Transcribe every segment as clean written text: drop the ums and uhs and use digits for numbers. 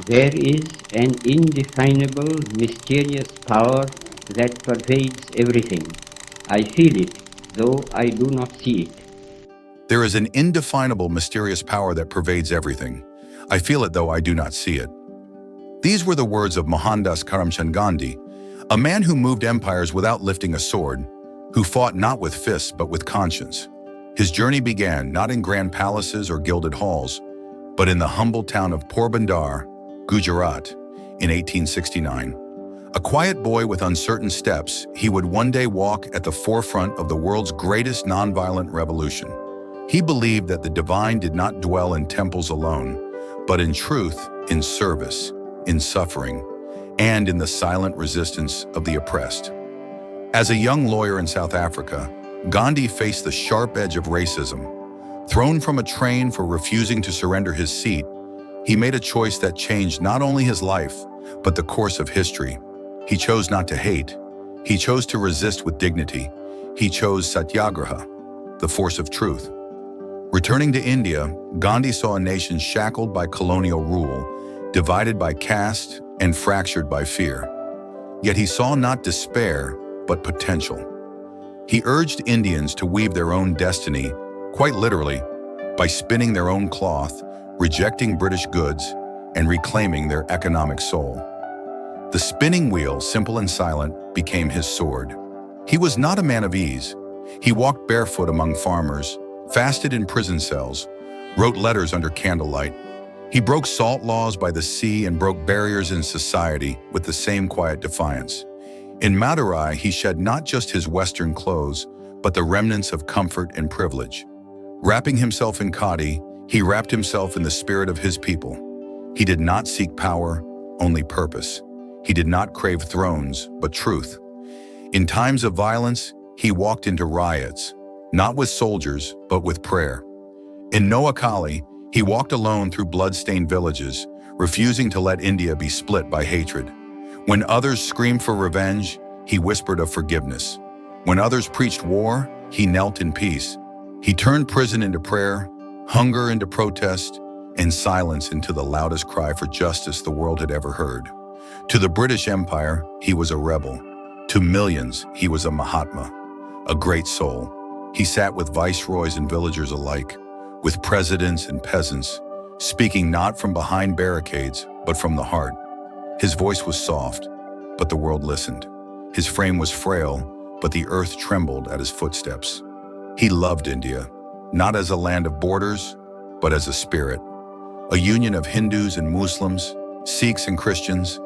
There is an indefinable, mysterious power that pervades everything. I feel it, though I do not see it. There is an indefinable, mysterious power that pervades everything. I feel it, though I do not see it. These were the words of Mohandas Karamchand Gandhi, a man who moved empires without lifting a sword, who fought not with fists but with conscience. His journey began not in grand palaces or gilded halls, but in the humble town of Porbandar, Gujarat, in 1869. A quiet boy with uncertain steps, he would one day walk at the forefront of the world's greatest nonviolent revolution. He believed that the divine did not dwell in temples alone, but in truth, in service, in suffering, and in the silent resistance of the oppressed. As a young lawyer in South Africa, Gandhi faced the sharp edge of racism. Thrown from a train for refusing to surrender his seat, he made a choice that changed not only his life, but the course of history. He chose not to hate. He chose to resist with dignity. He chose satyagraha, the force of truth. Returning to India, Gandhi saw a nation shackled by colonial rule, divided by caste, and fractured by fear. Yet he saw not despair, but potential. He urged Indians to weave their own destiny, quite literally, by spinning their own cloth, rejecting British goods, and reclaiming their economic soul. The spinning wheel, simple and silent, became his sword. He was not a man of ease. He walked barefoot among farmers, fasted in prison cells, wrote letters under candlelight. He broke salt laws by the sea and broke barriers in society with the same quiet defiance. In Madurai, he shed not just his Western clothes, but the remnants of comfort and privilege. Wrapping himself in khadi, he wrapped himself in the spirit of his people. He did not seek power, only purpose. He did not crave thrones, but truth. In times of violence, he walked into riots, not with soldiers, but with prayer. In Noakhali, he walked alone through blood-stained villages, refusing to let India be split by hatred. When others screamed for revenge, he whispered of forgiveness. When others preached war, he knelt in peace. He turned prison into prayer, hunger into protest, and silence into the loudest cry for justice the world had ever heard. To the British Empire, he was a rebel. To millions, he was a Mahatma, a great soul. He sat with viceroys and villagers alike, with presidents and peasants, speaking not from behind barricades, but from the heart. His voice was soft, but the world listened. His frame was frail, but the earth trembled at his footsteps. He loved India, not as a land of borders, but as a spirit, a union of Hindus and Muslims, Sikhs and Christians,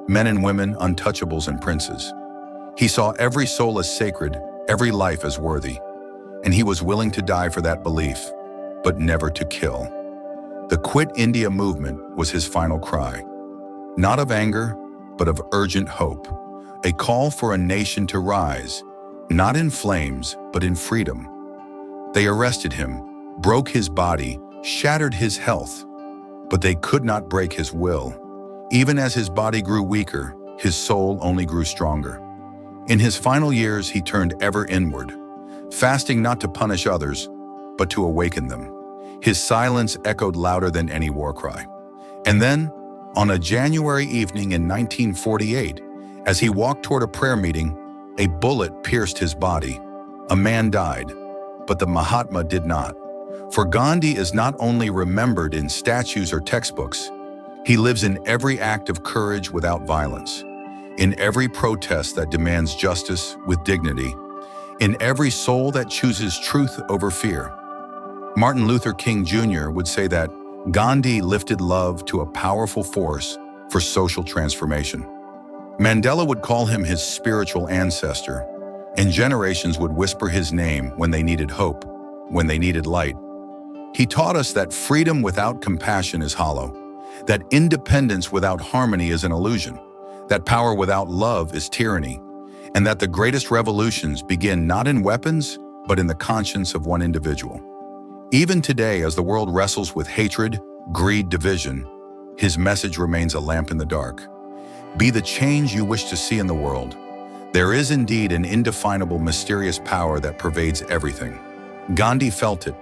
men and women, untouchables and princes. He saw every soul as sacred, every life as worthy, and he was willing to die for that belief, but never to kill. The Quit India movement was his final cry, not of anger, but of urgent hope, a call for a nation to rise, not in flames, but in freedom. They arrested him, broke his body, shattered his health, but they could not break his will. Even as his body grew weaker, his soul only grew stronger. In his final years, he turned ever inward, fasting not to punish others, but to awaken them. His silence echoed louder than any war cry. And then, on a January evening in 1948, as he walked toward a prayer meeting, a bullet pierced his body. A man died, but the Mahatma did not. For Gandhi is not only remembered in statues or textbooks, he lives in every act of courage without violence, in every protest that demands justice with dignity, in every soul that chooses truth over fear. Martin Luther King Jr. would say that Gandhi lifted love to a powerful force for social transformation. Mandela would call him his spiritual ancestor, and generations would whisper his name when they needed hope, when they needed light. He taught us that freedom without compassion is hollow, that independence without harmony is an illusion, that power without love is tyranny, and that the greatest revolutions begin not in weapons, but in the conscience of one individual. Even today, as the world wrestles with hatred, greed, division, his message remains a lamp in the dark. Be the change you wish to see in the world. There is indeed an indefinable, mysterious power that pervades everything. Gandhi felt it.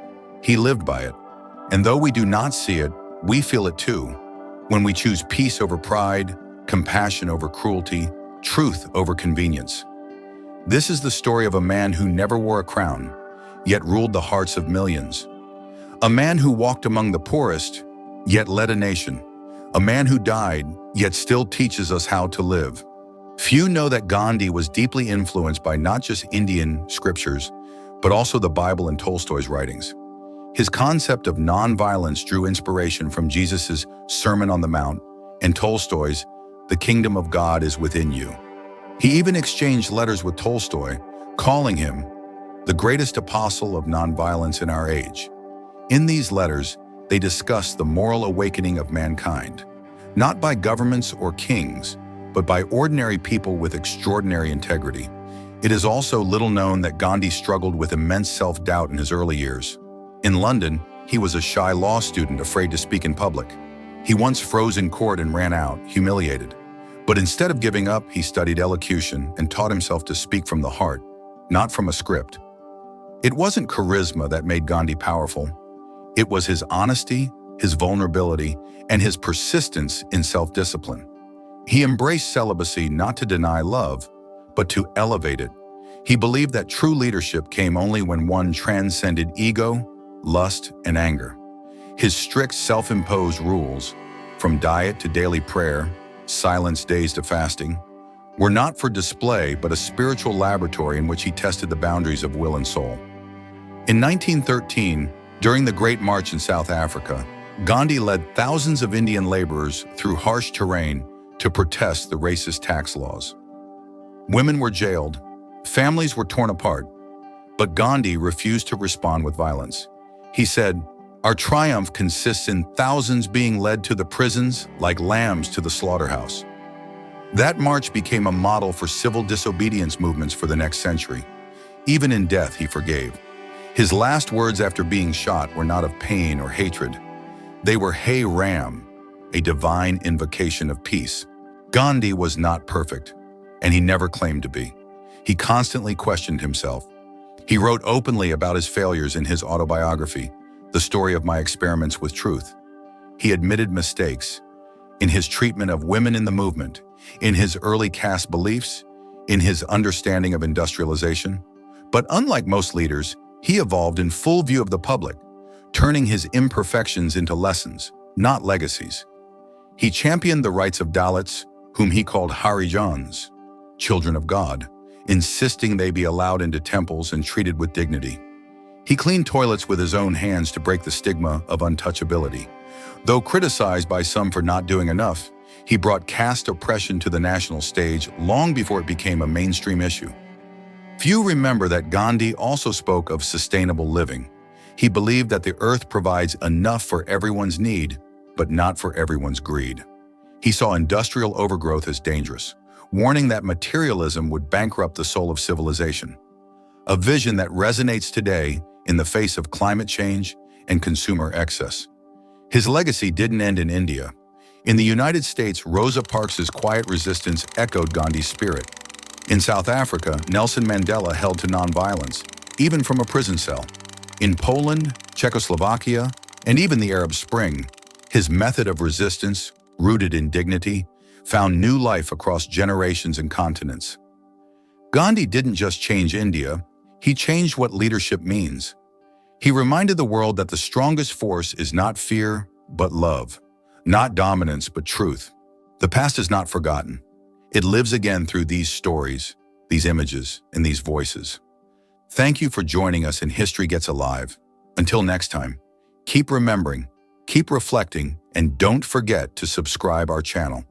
He lived by it. And though we do not see it, we feel it too. when we choose peace over pride, compassion over cruelty, truth over convenience. This is the story of a man who never wore a crown, yet ruled the hearts of millions. A man who walked among the poorest, yet led a nation. A man who died, yet still teaches us how to live. Few know that Gandhi was deeply influenced by not just Indian scriptures, but also the Bible and Tolstoy's writings. His concept of nonviolence drew inspiration from Jesus' Sermon on the Mount and Tolstoy's "The Kingdom of God is Within You." He even exchanged letters with Tolstoy, calling him the greatest apostle of nonviolence in our age. In these letters, they discuss the moral awakening of mankind, not by governments or kings, but by ordinary people with extraordinary integrity. It is also little known that Gandhi struggled with immense self-doubt in his early years. In London, he was a shy law student afraid to speak in public. He once froze in court and ran out, humiliated. But instead of giving up, he studied elocution and taught himself to speak from the heart, not from a script. It wasn't charisma that made Gandhi powerful. It was his honesty, his vulnerability, and his persistence in self-discipline. He embraced celibacy not to deny love, but to elevate it. He believed that true leadership came only when one transcended ego, lust, and anger. His strict self-imposed rules, from diet to daily prayer, silence days to fasting, were not for display but a spiritual laboratory in which he tested the boundaries of will and soul. In 1913, during the Great March in South Africa, Gandhi led thousands of Indian laborers through harsh terrain to protest the racist tax laws. Women were jailed, families were torn apart, but Gandhi refused to respond with violence. He said, "Our triumph consists in thousands being led to the prisons like lambs to the slaughterhouse." That march became a model for civil disobedience movements for the next century. Even in death, he forgave. His last words after being shot were not of pain or hatred. They were "Hey Ram," a divine invocation of peace. Gandhi was not perfect, and he never claimed to be. He constantly questioned himself. He wrote openly about his failures in his autobiography, The Story of My Experiments with Truth. He admitted mistakes in his treatment of women in the movement, in his early caste beliefs, in his understanding of industrialization. But unlike most leaders, he evolved in full view of the public, turning his imperfections into lessons, not legacies. He championed the rights of Dalits, whom he called Harijans, children of God, insisting they be allowed into temples and treated with dignity. He cleaned toilets with his own hands to break the stigma of untouchability. Though criticized by some for not doing enough, he brought caste oppression to the national stage long before it became a mainstream issue. Few remember that Gandhi also spoke of sustainable living. He believed that the earth provides enough for everyone's need, but not for everyone's greed. He saw industrial overgrowth as dangerous, warning that materialism would bankrupt the soul of civilization. A vision that resonates today in the face of climate change and consumer excess. His legacy didn't end in India. In the United States, Rosa Parks's quiet resistance echoed Gandhi's spirit. In South Africa, Nelson Mandela held to nonviolence, even from a prison cell. In Poland, Czechoslovakia, and even the Arab Spring, his method of resistance, rooted in dignity, found new life across generations and continents. Gandhi didn't just change India, he changed what leadership means. He reminded the world that the strongest force is not fear, but love. Not dominance, but truth. The past is not forgotten. It lives again through these stories, these images, and these voices. Thank you for joining us in History Gets Alive. Until next time, keep remembering, keep reflecting, and don't forget to subscribe our channel.